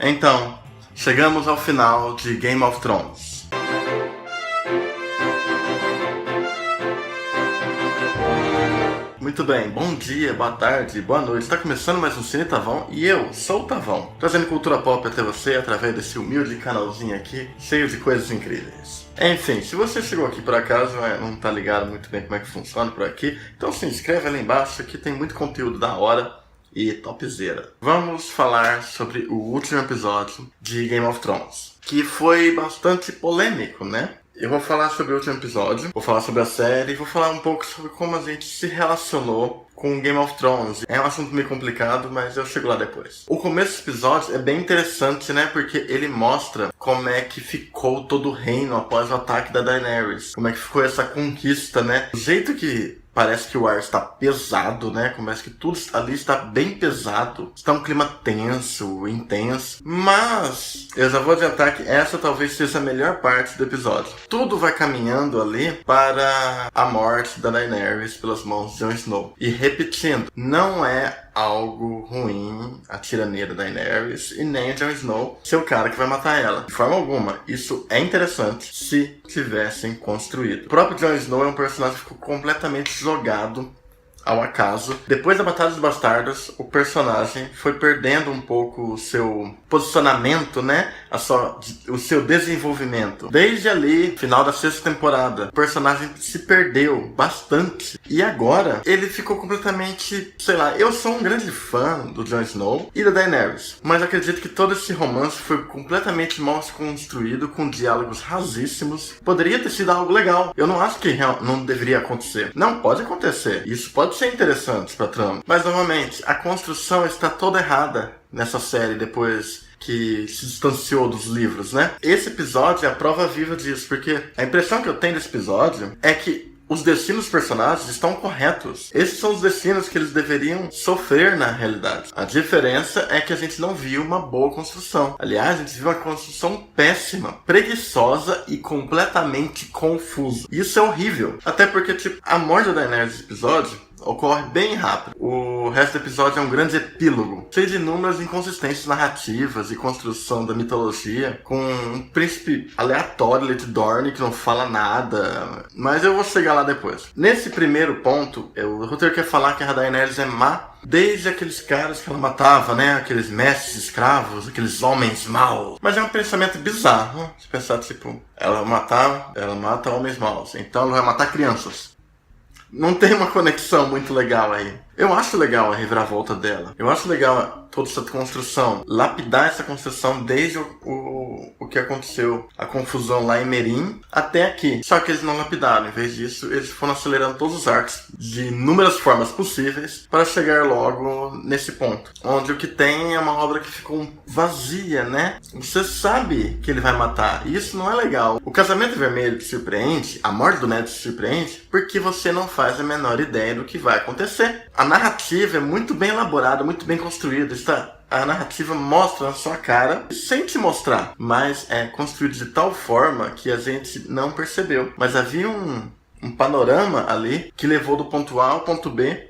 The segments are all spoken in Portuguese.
Então, chegamos ao final de Game of Thrones. Muito bem, bom dia, boa tarde, boa noite. Está começando mais um Cine Tavão e eu sou o Tavão, trazendo cultura pop até você através desse humilde canalzinho aqui, cheio de coisas incríveis. Enfim, se você chegou aqui por acaso não tá ligado muito bem como é que funciona por aqui, então se inscreve ali embaixo que tem muito conteúdo da hora e topzera. Vamos falar sobre o último episódio de Game of Thrones, que foi bastante polêmico, né? Eu vou falar sobre o último episódio, vou falar sobre a série, vou falar um pouco sobre como a gente se relacionou com Game of Thrones. É um assunto meio complicado, mas eu chego lá depois. O começo do episódio é bem interessante, né? Porque ele mostra como é que ficou todo o reino após o ataque da Daenerys. Como é que ficou essa conquista, né? O jeito que parece que o ar está pesado, né? Parece que tudo ali está bem pesado. Está um clima tenso, intenso. Mas eu já vou adiantar que essa talvez seja a melhor parte do episódio. Tudo vai caminhando ali para a morte da Daenerys pelas mãos de Jon Snow. E repetindo, não é algo ruim a tirania da Daenerys e nem Jon Snow ser o cara que vai matar ela. De forma alguma, isso é interessante se tivessem construído. O próprio Jon Snow é um personagem que ficou completamente jogado ao acaso. Depois da Batalha dos Bastardos, o personagem foi perdendo um pouco o seu posicionamento, né? O seu desenvolvimento. Desde ali, final da 6ª temporada, o personagem se perdeu bastante. E agora, ele ficou completamente, sei lá, eu sou um grande fã do Jon Snow e da Daenerys, mas acredito que todo esse romance foi completamente mal construído, com diálogos rasíssimos. Poderia ter sido algo legal. Eu não acho que não deveria acontecer. Não, pode acontecer. Isso pode ser interessante pra trama. Mas, novamente, a construção está toda errada nessa série depois que se distanciou dos livros, né? Esse episódio é a prova viva disso, porque a impressão que eu tenho desse episódio é que os destinos dos personagens estão corretos. Esses são os destinos que eles deveriam sofrer na realidade. A diferença é que a gente não viu uma boa construção. Aliás, a gente viu uma construção péssima, preguiçosa e completamente confusa. Isso é horrível. Até porque, a morte da Daenerys nesse episódio ocorre bem rápido. O resto do episódio é um grande epílogo, cheio de inúmeras inconsistências narrativas e construção da mitologia, com um príncipe aleatório, Lady Dorne, que não fala nada, mas eu vou chegar lá depois. Nesse primeiro ponto, o roteiro quer falar que a Daenerys é má desde aqueles caras que ela matava, né? Aqueles mestres escravos, aqueles homens maus. Mas é um pensamento bizarro, se pensar, ela mata homens maus, então ela vai matar crianças. Não tem uma conexão muito legal aí. Eu acho legal a reviravolta dela. Eu acho legal toda essa construção. Lapidar essa construção desde o que aconteceu. A confusão lá em Meereen até aqui. Só que eles não lapidaram. Em vez disso, eles foram acelerando todos os arcos de inúmeras formas possíveis para chegar logo nesse ponto. Onde o que tem é uma obra que ficou vazia, né? Você sabe que ele vai matar. E isso não é legal. O Casamento Vermelho te surpreende. A morte do Ned te surpreende. Porque você não faz a menor ideia do que vai acontecer. A narrativa é muito bem elaborada, muito bem construída. A narrativa mostra na sua cara, sem te mostrar, mas é construído de tal forma que a gente não percebeu. Mas havia um panorama ali que levou do ponto A ao ponto B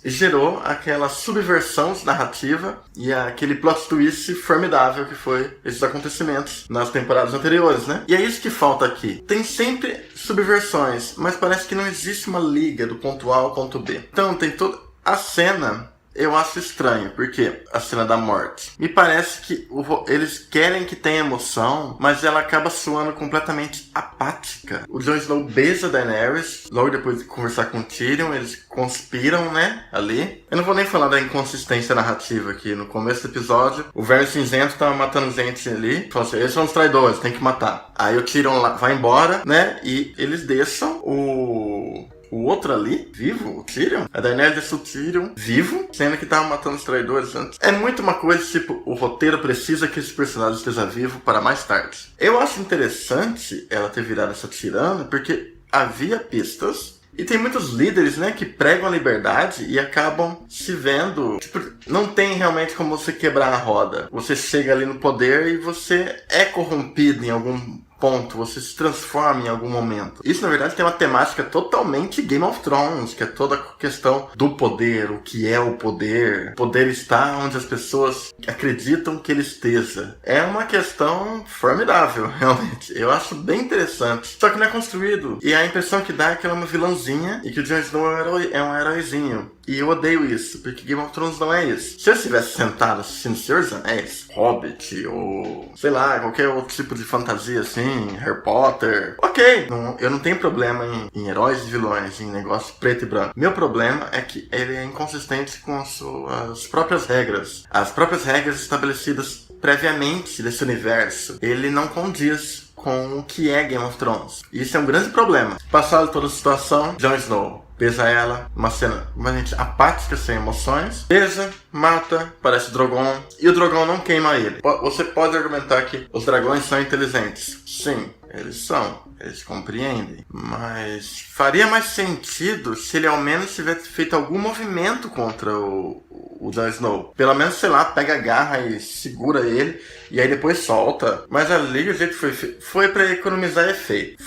e gerou aquela subversão narrativa e aquele plot twist formidável que foi esses acontecimentos nas temporadas anteriores, né? E é isso que falta aqui. Tem sempre subversões, mas parece que não existe uma liga do ponto A ao ponto B. Então tem toda a cena. Eu acho estranho, porque a cena da morte me parece que eles querem que tenha emoção, mas ela acaba soando completamente apática. O Jon Snow beija a Daenerys, logo depois de conversar com o Tyrion, eles conspiram, né, ali. Eu não vou nem falar da inconsistência narrativa aqui. No começo do episódio, o Verme Cinzento tava matando gente ali, falou assim, eles são os traidores, tem que matar. Aí o Tyrion vai embora, né, e eles deixam o outro ali, vivo, o Tyrion. A Daenerys deixou o Tyrion vivo, sendo que tava matando os traidores antes. É muito uma coisa, o roteiro precisa que esse personagem esteja vivo para mais tarde. Eu acho interessante ela ter virado essa tirana, porque havia pistas. E tem muitos líderes, né, que pregam a liberdade e acabam se vendo. Não tem realmente como você quebrar a roda. Você chega ali no poder e você é corrompido em algum ponto, você se transforma em algum momento. Isso, na verdade, tem uma temática totalmente Game of Thrones, que é toda a questão do poder, o que é o poder. O poder está onde as pessoas acreditam que ele esteja. É uma questão formidável, realmente. Eu acho bem interessante. Só que não é construído. E a impressão que dá é que ela é uma vilãzinha e que o Jon Snow é um heróizinho. E eu odeio isso, porque Game of Thrones não é isso. Se eu estivesse sentado assistindo Senhor dos Anéis, Hobbit, ou sei lá, qualquer outro tipo de fantasia assim, Harry Potter, ok, eu não tenho problema em heróis e vilões, em negócio preto e branco. Meu problema é que ele é inconsistente com as suas próprias regras. As próprias regras estabelecidas previamente desse universo. Ele não condiz com o que é Game of Thrones. E isso é um grande problema. Passado toda a situação, Jon Snow beija ela, uma cena, uma gente apática, sem emoções, beija, mata, parece Drogon, e o Drogon não queima ele. Você pode argumentar que os dragões são inteligentes. Sim, eles são. Eles compreendem. Mas faria mais sentido se ele ao menos tivesse feito algum movimento contra o Jon Snow. Pelo menos, sei lá, pega a garra e segura ele e aí depois solta. Mas ali o jeito que foi pra economizar efeito.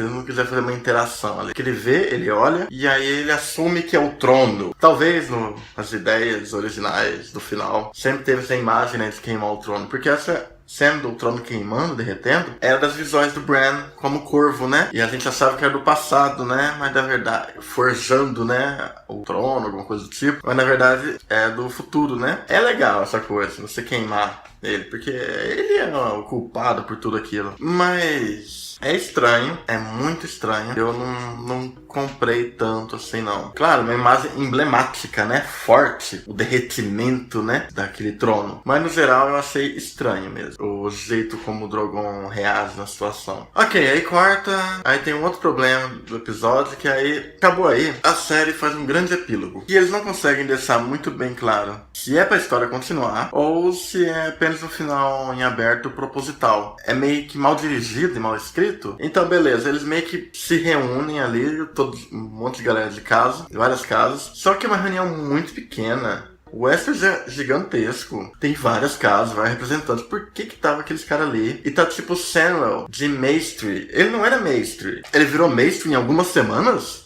Ele não quiser fazer uma interação ali. Que ele vê, ele olha e aí ele assume que é o trono. Talvez nas ideias originais do final sempre teve essa imagem, né, de queimar o trono. Porque essa sendo o trono queimando, derretendo, era das visões do Bran como corvo, né? E a gente achava que era do passado, né? Mas na verdade, forjando, né, o trono, alguma coisa do tipo. Mas na verdade é do futuro, né? É legal essa coisa, você queimar ele, porque ele é o culpado por tudo aquilo. Mas é estranho, é muito estranho. Eu não comprei tanto assim, não. Claro, uma imagem emblemática, né? Forte, o derretimento, né, daquele trono. Mas no geral eu achei estranho mesmo, o jeito como o Drogon reage na situação. Ok, aí corta. Aí tem um outro problema do episódio, que aí acabou aí. A série faz um grande epílogo. E eles não conseguem deixar muito bem claro se é pra história continuar ou se é apenas um final em aberto proposital. É meio que mal dirigido e mal escrito. Então, beleza, eles meio que se reúnem ali, um monte de galera de casa, de várias casas. Só que é uma reunião muito pequena. O Westeros é gigantesco. Tem várias casas, vários representantes. Por que tava aqueles caras ali? E tá tipo Samuel, de Maestri. Ele não era Maestri. Ele virou Maestri em algumas semanas?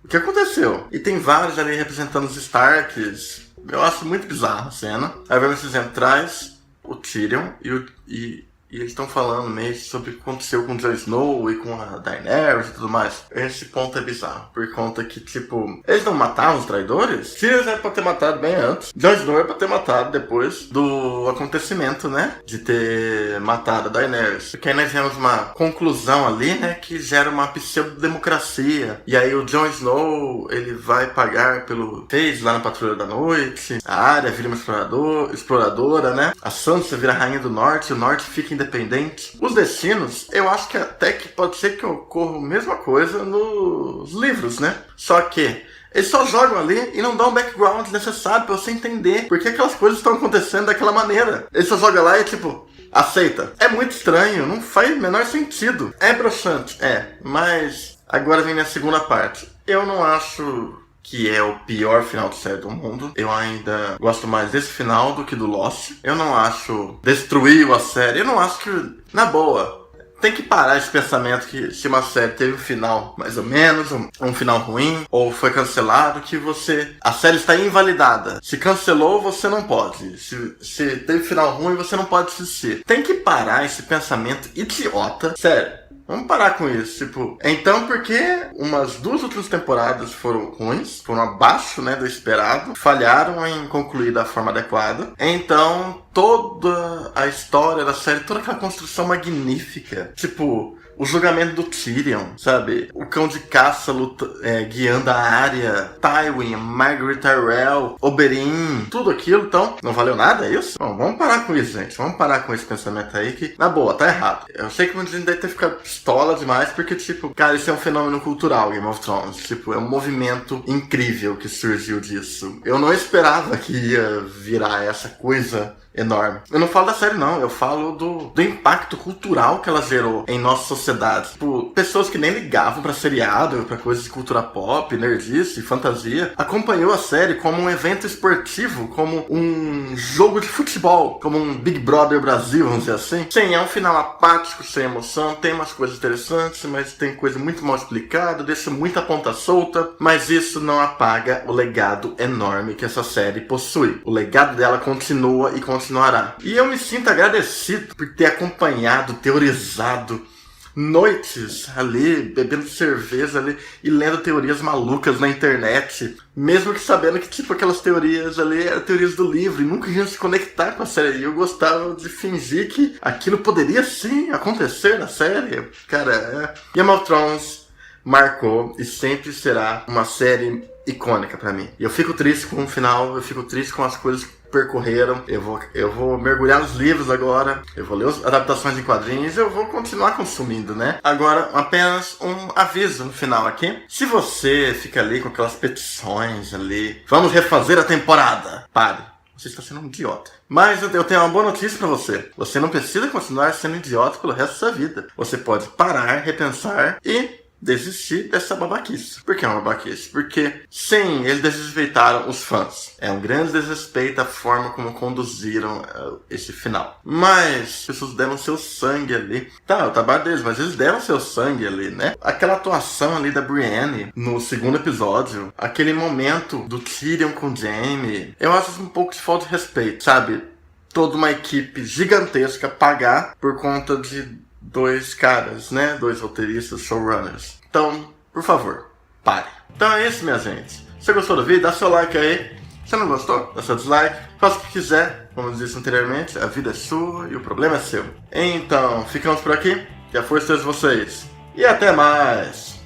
O que aconteceu? E tem vários ali representando os Starks. Eu acho muito bizarro a cena. Aí vemos esses centrais, o Tyrion e eles estão falando meio sobre o que aconteceu com o Jon Snow e com a Daenerys e tudo mais. Esse ponto é bizarro, por conta que, tipo, eles não matavam os traidores? Tyrion era pra ter matado bem antes. Jon Snow era pra ter matado depois do acontecimento, né? De ter matado a Daenerys. Porque aí nós vemos uma conclusão ali, né? Que gera uma pseudo-democracia. E aí o Jon Snow, ele vai pagar pelo fez lá na Patrulha da Noite. A Arya vira uma exploradora, né? A Sansa vira a Rainha do Norte. E o Norte fica independente. Os destinos, eu acho que até que pode ser que ocorra a mesma coisa nos livros, né? Só que eles só jogam ali e não dão o background necessário pra você entender por que aquelas coisas estão acontecendo daquela maneira. Eles só jogam lá e tipo, aceita. É muito estranho, não faz o menor sentido. É broxante, mas agora vem a segunda parte. Eu não acho que é o pior final de série do mundo. Eu ainda gosto mais desse final do que do Lost. Eu não acho destruiu a série. Eu não acho que, na boa, tem que parar esse pensamento que se uma série teve um final mais ou menos, um final ruim, ou foi cancelado, que a série está invalidada. Se cancelou, você não pode. Se teve final ruim, você não pode assistir. Tem que parar esse pensamento idiota. Sério. Vamos parar com isso, tipo... Então, porque umas 2 últimas temporadas foram ruins, foram abaixo, né, do esperado, falharam em concluir da forma adequada. Então, toda a história da série, toda aquela construção magnífica, tipo... O julgamento do Tyrion, sabe? O cão de caça guiando a Arya, Tywin, Margaery Tyrell, Oberyn, tudo aquilo, então, não valeu nada, é isso? Bom, vamos parar com isso, gente. Vamos parar com esse pensamento aí que, na boa, tá errado. Eu sei que muita gente deve ter ficado pistola demais, porque, tipo, cara, isso é um fenômeno cultural, Game of Thrones. Tipo, é um movimento incrível que surgiu disso. Eu não esperava que ia virar essa coisa enorme. Eu não falo da série não, eu falo do impacto cultural que ela gerou em nossa sociedade. Tipo, pessoas que nem ligavam pra seriado, pra coisas de cultura pop, nerdice, fantasia, acompanhou a série como um evento esportivo, como um jogo de futebol, como um Big Brother Brasil, vamos dizer assim. Sim, é um final apático, sem emoção, tem umas coisas interessantes, mas tem coisa muito mal explicada, deixa muita ponta solta, mas isso não apaga o legado enorme que essa série possui. O legado dela continua e continuará. E eu me sinto agradecido por ter acompanhado, teorizado noites ali, bebendo cerveja ali e lendo teorias malucas na internet, mesmo que sabendo que tipo aquelas teorias ali eram teorias do livro e nunca iam se conectar com a série. E eu gostava de fingir que aquilo poderia sim acontecer na série. Cara, Game of Thrones marcou e sempre será uma série icônica pra mim. E eu fico triste com o final, eu fico triste com as coisas que percorreram. Eu vou mergulhar nos livros agora, eu vou ler as adaptações em quadrinhos, eu vou continuar consumindo, né? Agora, apenas um aviso no final aqui. Se você fica ali com aquelas petições ali, vamos refazer a temporada, pare. Você está sendo um idiota. Mas eu tenho uma boa notícia pra você. Você não precisa continuar sendo idiota pelo resto da sua vida. Você pode parar, repensar e desistir dessa babaquice. Por que é uma babaquice? Porque, sim, eles desrespeitaram os fãs. É um grande desrespeito a forma como conduziram esse final. Mas as pessoas deram seu sangue ali. Tá, é o trabalho deles, mas eles deram seu sangue ali, né? Aquela atuação ali da Brienne no segundo episódio, aquele momento do Tyrion com o Jaime, eu acho um pouco de falta de respeito, sabe? Toda uma equipe gigantesca pagar por conta de dois caras, né? Dois roteiristas, showrunners. Então, por favor, pare. Então é isso, minha gente. Se você gostou do vídeo, dá seu like aí. Se não gostou, dá seu dislike. Faça o que quiser. Como eu disse anteriormente, a vida é sua e o problema é seu. Então, ficamos por aqui. Que a força esteja com vocês. E até mais!